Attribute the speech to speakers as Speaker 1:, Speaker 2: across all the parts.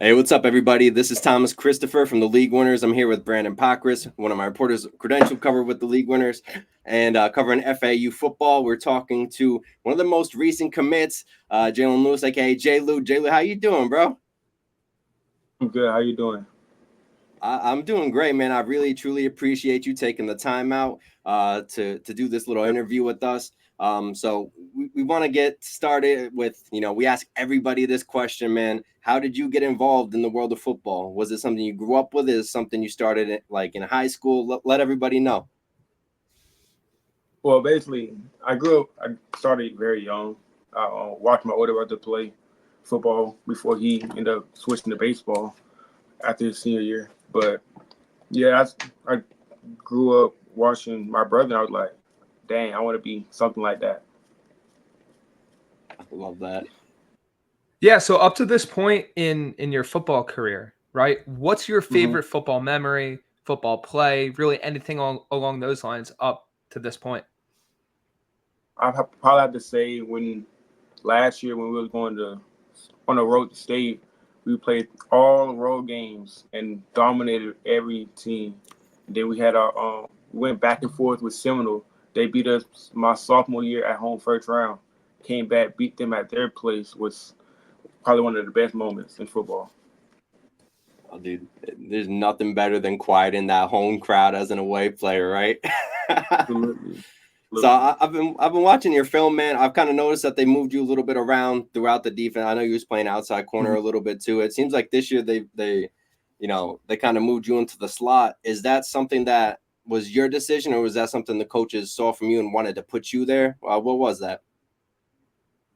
Speaker 1: Hey, what's up, everybody? This is Thomas Christopher from the League Winners. I'm here with Brandyn Pokrass, one of my reporters, credential cover with the League Winners, and covering FAU football. We're talking to one of the most recent commits, Jaylen, aka JLew. JLew, how you doing, bro?
Speaker 2: I'm good. How you doing?
Speaker 1: I'm doing great, man. I really truly appreciate you taking the time out to do this little interview with us. So we want to get started with, we ask everybody this question, man. How did you get involved in the world of football? Was it something you grew up with? Is it something you started like in high school? Let everybody know.
Speaker 2: Well, basically, I grew up. I started very young. I watched my older brother play football before he ended up switching to baseball after his senior year. But yeah, I grew up watching my brother. And I was like, dang, I want to be something like that.
Speaker 1: I love that.
Speaker 3: Yeah, so up to this point in your football career, right? What's your
Speaker 2: hmm
Speaker 3: favorite football memory, football play, really anything along those lines up to this point?
Speaker 2: Probably have to say when last year when we was going to on the road to state, we played all road games and dominated every team. And then we had our we went back and forth with Seminole. They beat us my sophomore year at home first round. Came back, beat them at their place was probably one of the best moments in football.
Speaker 1: Oh, dude, there's nothing better than quieting that home crowd as an away player, right?
Speaker 2: Absolutely.
Speaker 1: So
Speaker 2: Absolutely.
Speaker 1: I've been watching your film, man. I've kind of noticed that they moved you a little bit around throughout the defense. I know you was playing outside corner
Speaker 2: Mhm.
Speaker 1: a little bit too. It seems like this year they kind of moved you into the slot. Is that something that was your decision, or was that something the coaches saw from you and wanted to put you there? What was that?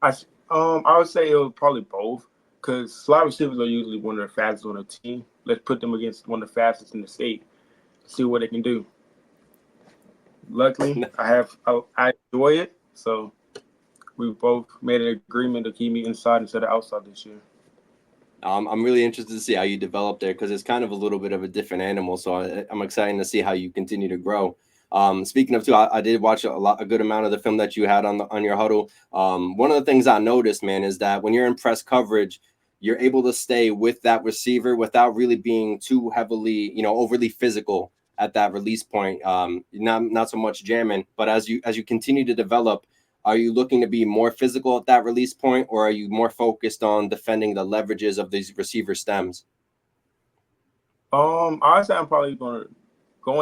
Speaker 2: I would say it was probably both because slot receivers are usually one of the fastest on the team. Let's put them against one of the fastest in the state. See what they can do. Luckily, I enjoy it, so we both made an agreement to keep me inside instead of outside this year.
Speaker 1: I'm really interested to see how you develop there because it's kind of a little bit of a different animal. So I'm excited to see how you continue to grow. Speaking of too, I did watch a good amount of the film that you had on your huddle. One of the things I noticed, man, is that when you're in press coverage, you're able to stay with that receiver without really being too heavily, overly physical at that release point. Not so much jamming, but as you continue to develop, are you looking to be more physical at that release point, or are you more focused on defending the leverages of these receiver stems?
Speaker 2: I say I'm probably going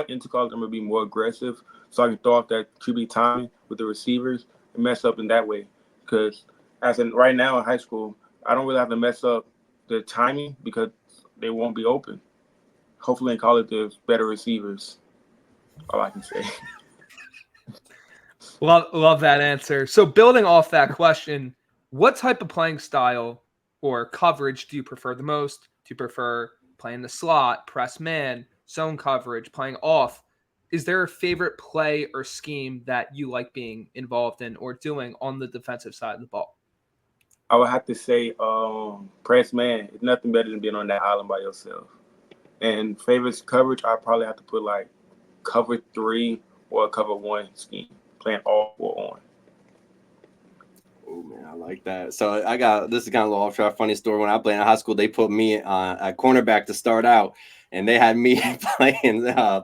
Speaker 2: into college. I'm gonna be more aggressive, so I can throw off that QB timing with the receivers and mess up in that way. Because as in right now in high school, I don't really have to mess up the timing because they won't be open. Hopefully in college there's better receivers. All I can say.
Speaker 3: Love that answer. So building off that question, what type of playing style or coverage do you prefer the most? Do you prefer playing the slot, press man, zone coverage, playing off? Is there a favorite play or scheme that you like being involved in or doing on the defensive side of the ball?
Speaker 2: I would have to say, press man. It's nothing better than being on that island by yourself. And favorites coverage, I probably have to put like cover three or a cover one scheme, playing all four on.
Speaker 1: Oh man, I like that. So I got this is kind of a little off track. Funny story. When I played in high school, they put me at cornerback to start out, and they had me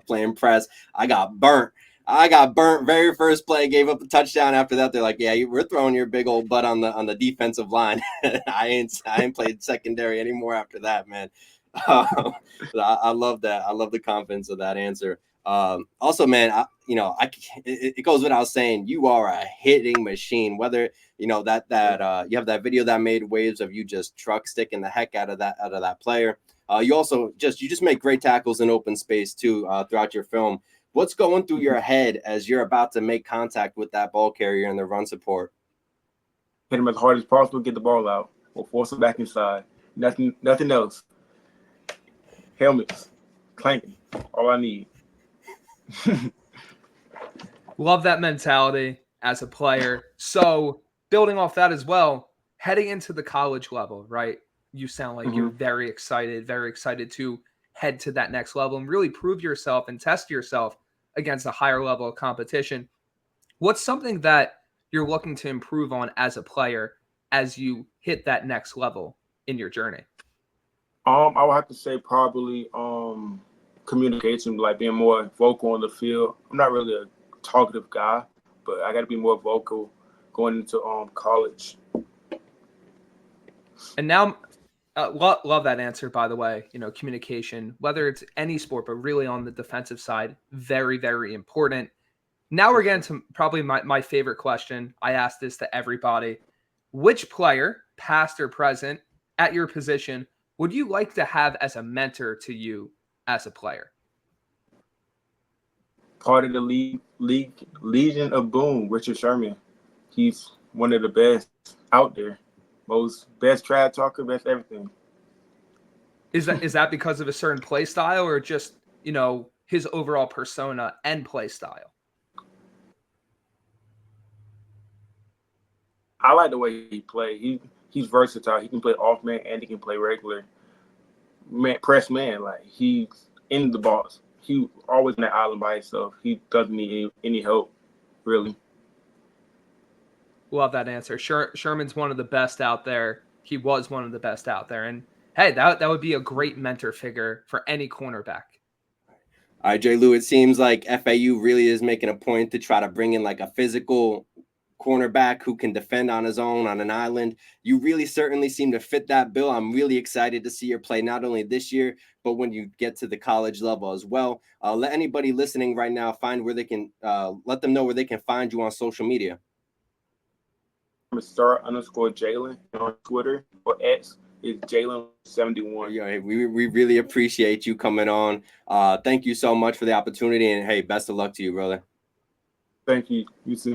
Speaker 1: playing press. I got burnt. I got burnt very first play. Gave up a touchdown. After that, they're like, "Yeah, we're throwing your big old butt on the defensive line." I ain't played secondary anymore after that, man. I love that. I love the confidence of that answer. Also, man, it goes without saying, you are a hitting machine. Whether you have that video that made waves of you just truck sticking the heck out of that player. You just make great tackles in open space too throughout your film. What's going through your head as you're about to make contact with that ball carrier in the run support?
Speaker 2: Hit him as hard as possible, get the ball out, or force him back inside. Nothing else. Helmets, clanking, all I need.
Speaker 3: Love that mentality as a player. So, building off that as well, heading into the college level, right? You sound like you're
Speaker 2: hmm
Speaker 3: very excited to head to that next level and really prove yourself and test yourself against a higher level of competition. What's something that you're looking to improve on as a player as you hit that next level in your journey?
Speaker 2: I would have to say probably communication, like being more vocal on the field. I'm not really a talkative guy, but I got to be more vocal going into college.
Speaker 3: And now, love that answer, by the way. Communication, whether it's any sport, but really on the defensive side, very, very important. Now we're getting to probably my favorite question. I ask this to everybody. Which player, past or present, at your position, would you like to have as a mentor to you as a player?
Speaker 2: Part of the Legion of Boom, Richard Sherman. He's one of the best out there. Best trash talker, best everything.
Speaker 3: Is that because of a certain play style, or just his overall persona and play style?
Speaker 2: I like the way he plays. He's versatile. He can play off man and he can play regular press man. Like, he's in the box. He always in that island by himself. He doesn't need any help, really.
Speaker 3: Love that answer. Sherman's one of the best out there. He was one of the best out there, and hey, that would be a great mentor figure for any cornerback.
Speaker 1: All right, JLew, it seems like FAU really is making a point to try to bring in like a physical cornerback who can defend on his own on an island. You really certainly seem to fit that bill. I'm really excited to see your play not only this year, but when you get to the college level as well. Let anybody listening right now find where they can let them know where they can find you on social media.
Speaker 2: Star_Jaylen on Twitter or X is Jaylen71.
Speaker 1: Yeah, we really appreciate you coming on. Thank you so much for the opportunity, and hey, best of luck to you, brother.
Speaker 2: Thank you. You too.